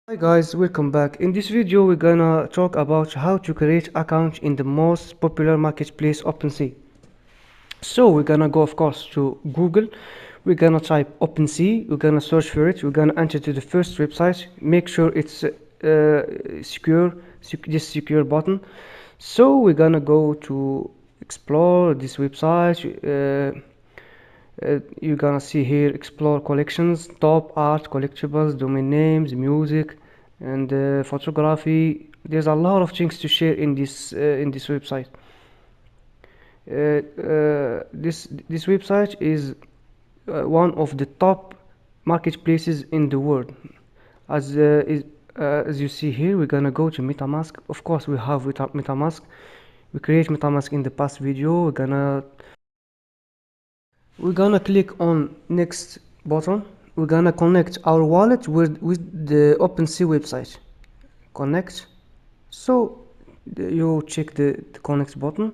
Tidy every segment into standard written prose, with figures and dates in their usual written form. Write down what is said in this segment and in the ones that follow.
Hi guys, welcome back. In this video we're gonna talk about how to create account in the most popular marketplace OpenSea. So we're gonna go of course to Google. We're gonna type OpenSea, we're gonna search for it, we're gonna enter to the first website, make sure it's secure, this secure button. So we're gonna go to explore this website. You're gonna see here explore collections, top art, collectibles, domain names, music, and photography. There's a lot of things to share in this website. This website is one of the top marketplaces in the world. As you see here, we're gonna go to MetaMask. Of course, we have MetaMask. We create MetaMask in the past video. We're gonna click on next button. We're gonna connect our wallet with the OpenSea website. Connect. So you check the connect button.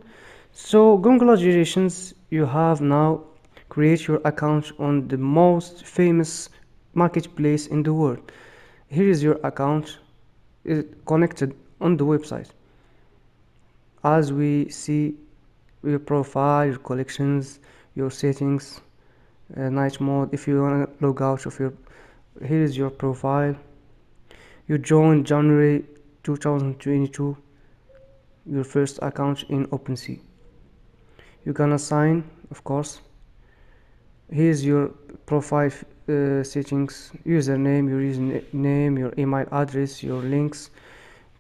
So congratulations, you have now create your account on the most famous marketplace in the world. Here is your account, is connected on the website. As we see your profile, your collections, your settings, night mode. If you want to log out of your, here is your profile. You joined January 2022, your first account in OpenSea. You're gonna sign, of course. Here's your profile settings, username, your username, your email address, your links,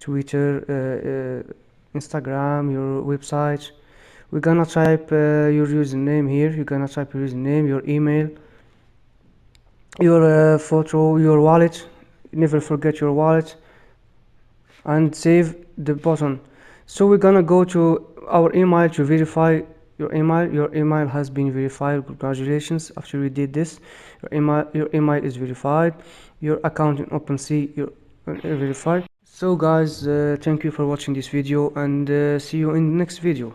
Twitter, Instagram, your website. We're gonna type your username here. You're gonna type your username, your email, your photo, your wallet. Never forget your wallet, and save the button. So we're gonna go to our email to verify your email. Your email has been verified. Congratulations. After we did this, your email is verified. Your account in OpenSea you're verified. So guys, thank you for watching this video, and see you in the next video.